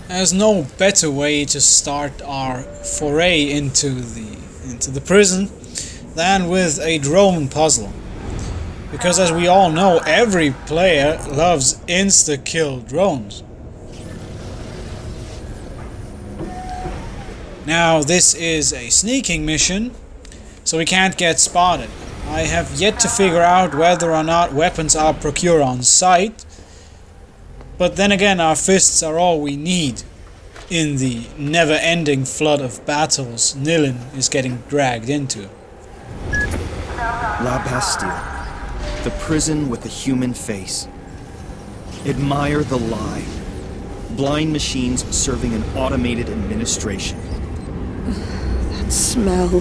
There's no better way to start our foray into the prison than with a drone puzzle. Because as we all know, every player loves insta-kill drones. Now this is a sneaking mission, so we can't get spotted. I have yet to figure out whether or not weapons are procured on site. But then again, our fists are all we need in the never-ending flood of battles Nilin is getting dragged into. La Bastille, the prison with a human face. Admire the lie. Blind machines serving an automated administration. That smell.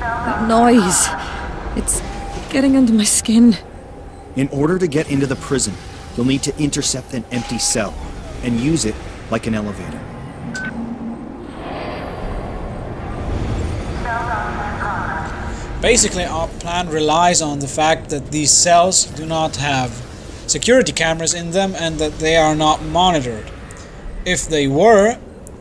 That noise. It's getting under my skin. In order to get into the prison, you'll need to intercept an empty cell and use it like an elevator. Basically, our plan relies on the fact that these cells do not have security cameras in them and that they are not monitored. If they were,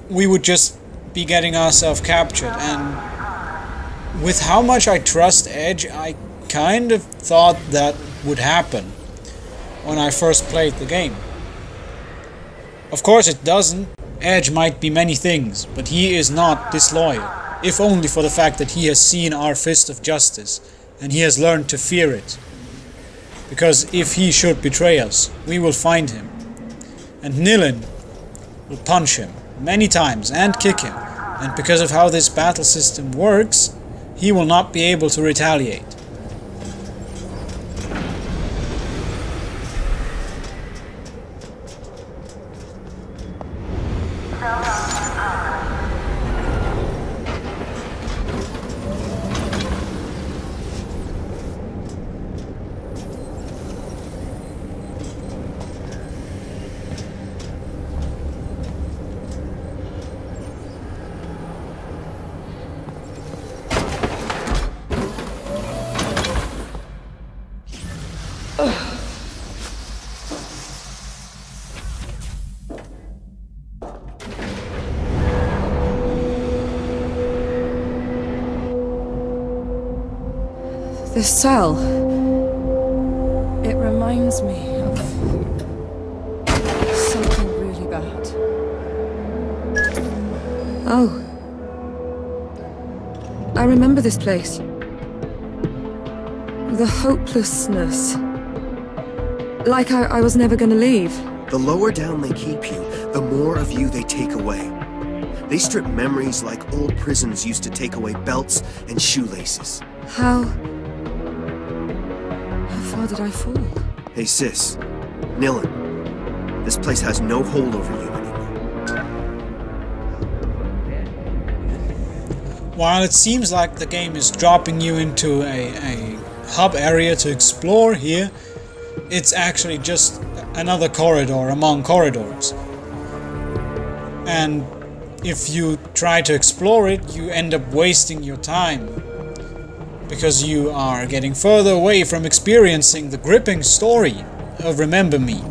we would just be getting ourselves captured, and with how much I trust Edge, I kind of thought that would happen when I first played the game. Of course it doesn't. Edge might be many things, but he is not disloyal, if only for the fact that he has seen our fist of justice, and he has learned to fear it. Because if he should betray us, we will find him, and Nilin will punch him many times and kick him, and because of how this battle system works, he will not be able to retaliate. This cell, it reminds me of something really bad. Oh. I remember this place. The hopelessness. Like I was never gonna leave. The lower down they keep you, the more of you they take away. They strip memories like old prisons used to take away belts and shoelaces. How far did I fall? Hey sis, Nilin, this place has no hold over you anymore. While it seems like the game is dropping you into a hub area to explore here, it's actually just another corridor among corridors. And if you try to explore it, you end up wasting your time, because you are getting further away from experiencing the gripping story of Remember Me.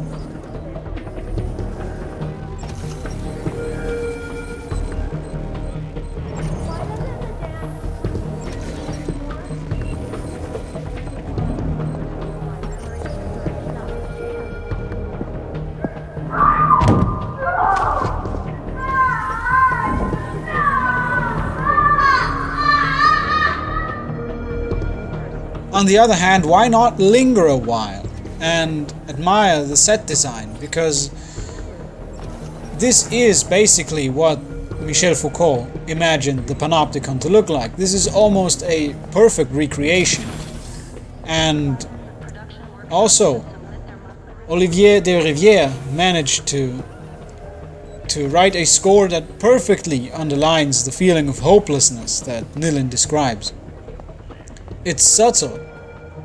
On the other hand, why not linger a while and admire the set design, because this is basically what Michel Foucault imagined the Panopticon to look like. This is almost a perfect recreation. And also, Olivier de Rivière managed to write a score that perfectly underlines the feeling of hopelessness that Nilin describes. It's subtle,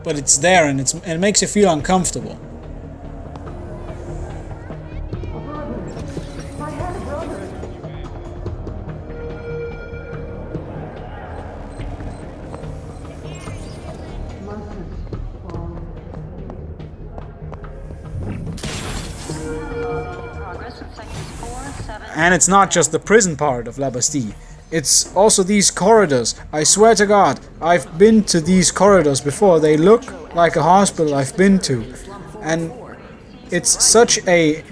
but it's there, and it makes you feel uncomfortable. Progress in seconds 4, And it's not just the prison part of La Bastille. It's also these corridors. I swear to God, I've been to these corridors before. They look like a hospital I've been to. And it's such a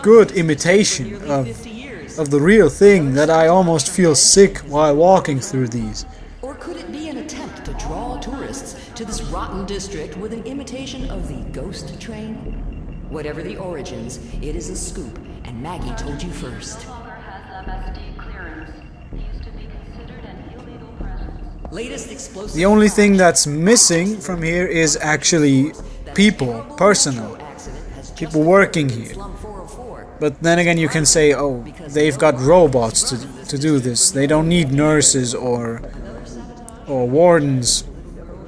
good imitation of the real thing that I almost feel sick while walking through these. Or could it be an attempt to draw tourists to this rotten district with an imitation of the ghost train? Whatever the origins, it is a scoop, and Maggie told you first. Latest explosive. The only thing that's missing from here is actually people, personnel, people working here. But then again, you can say, oh, they've got robots to do this. They don't need nurses or wardens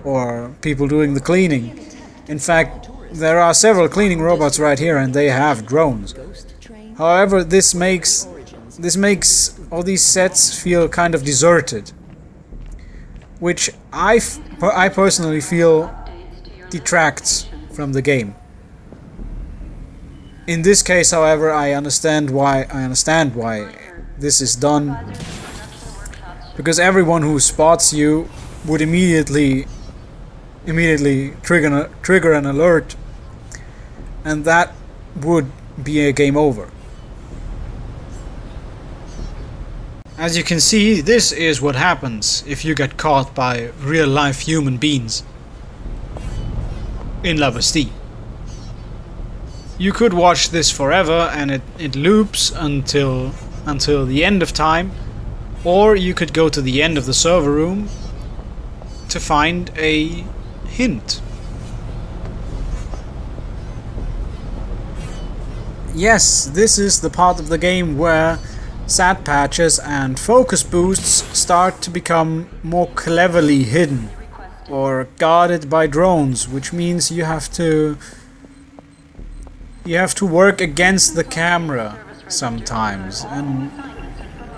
or people doing the cleaning. In fact, there are several cleaning robots right here, and they have drones. However, this makes all these sets feel kind of deserted, which I personally feel detracts from the game. In this case, however, I understand why this is done, because everyone who spots you would immediately trigger an alert, and that would be a game over. As you can see, this is what happens if you get caught by real-life human beings in La Bastille. You could watch this forever and it loops until the end of time, or you could go to the end of the server room to find a hint. Yes, this is the part of the game where sat patches and focus boosts start to become more cleverly hidden or guarded by drones, which means you have to work against the camera sometimes. And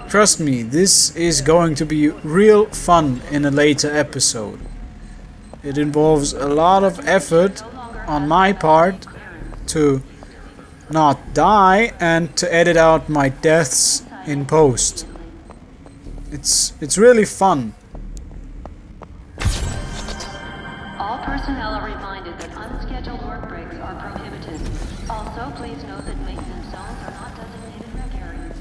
trust me, this is going to be real fun in a later episode. It involves a lot of effort on my part to not die and to edit out my deaths in post. It's really fun. All personnel are reminded that unscheduled work breaks are prohibited. Also, please note that maintenance zones are not designated rec areas.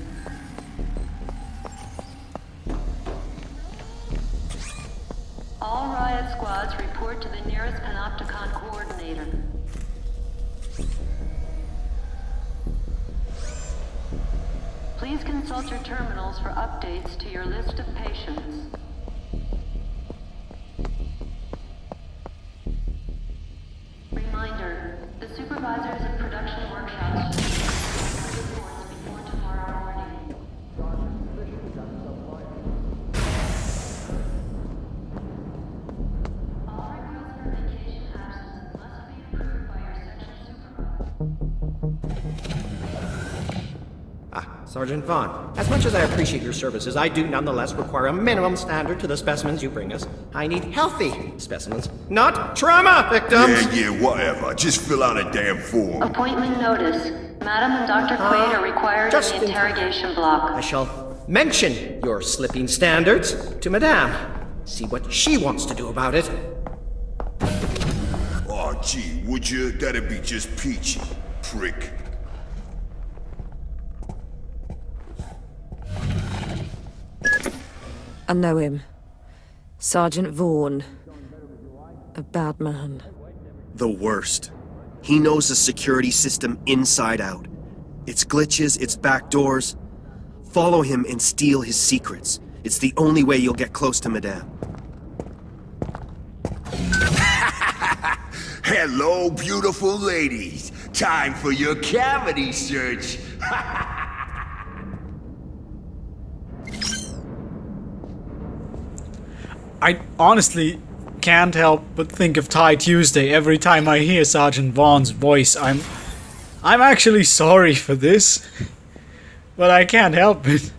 All riot squads report to the nearest Panopticon coordinator. Please consult your terminals for updates to your list of patients. Reminder, the supervisors of production workshops should reports before tomorrow morning. All requests for vacation absences must be approved by your section supervisor. Sergeant Vaughn, as much as I appreciate your services, I do nonetheless require a minimum standard to the specimens you bring us. I need healthy specimens, not trauma victims! Yeah, whatever. Just fill out a damn form. Appointment notice. Madam and Dr. Quaid are required in the interrogation block. I shall mention your slipping standards to Madame. See what she wants to do about it. Oh, gee, would you? That'd be just peachy, prick. I know him. Sergeant Vaughan. A bad man. The worst. He knows the security system inside out. Its glitches, its backdoors. Follow him and steal his secrets. It's the only way you'll get close to Madame. Hello, beautiful ladies. Time for your cavity search. I honestly can't help but think of Thai Tuesday every time I hear Sergeant Vaughan's voice. I'm actually sorry for this, but I can't help it.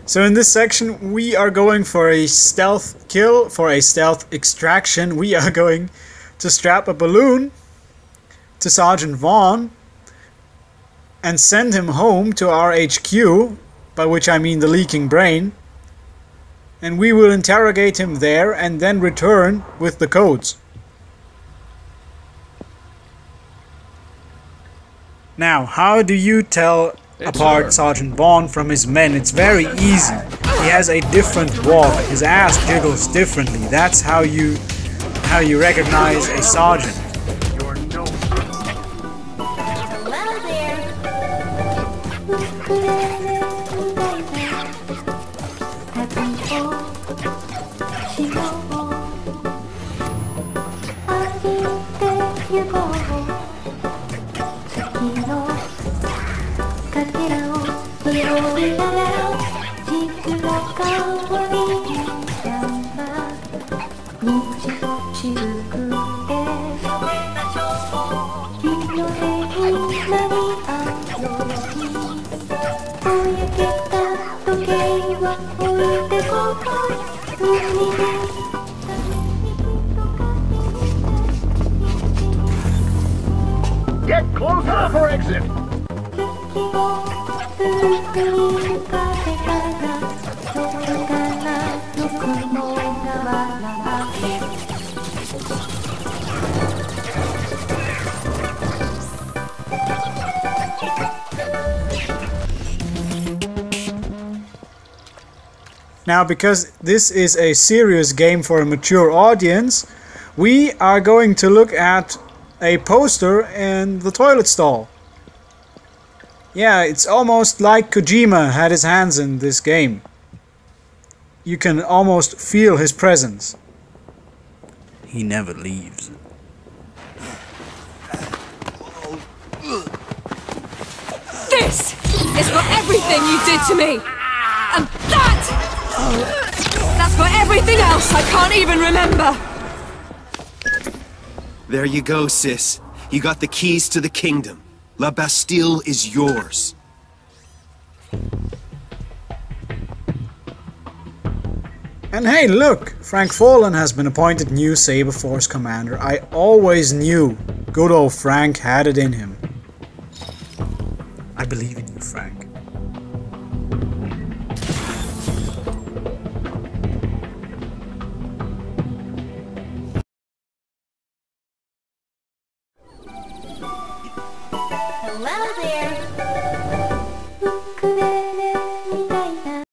So in this section we are going for a stealth kill, for a stealth extraction. We are going to strap a balloon to Sergeant Vaughn and send him home to our HQ, by which I mean the leaking brain, and we will interrogate him there and then return with the codes. Now, how do you tell apart Sergeant Vaughn from his men? It's very easy. He has a different walk. His ass jiggles differently. That's how you recognize a sergeant. Get closer for exit! Now, because this is a serious game for a mature audience, we are going to look at a poster in the toilet stall. Yeah, it's almost like Kojima had his hands in this game. You can almost feel his presence. He never leaves. This is for everything you did to me! And that's for everything else I can't even remember! There you go, sis. You got the keys to the kingdom. La Bastille is yours. And hey, look! Frank Follen has been appointed new Saber Force commander. I always knew good old Frank had it in him. I believe in you, Frank.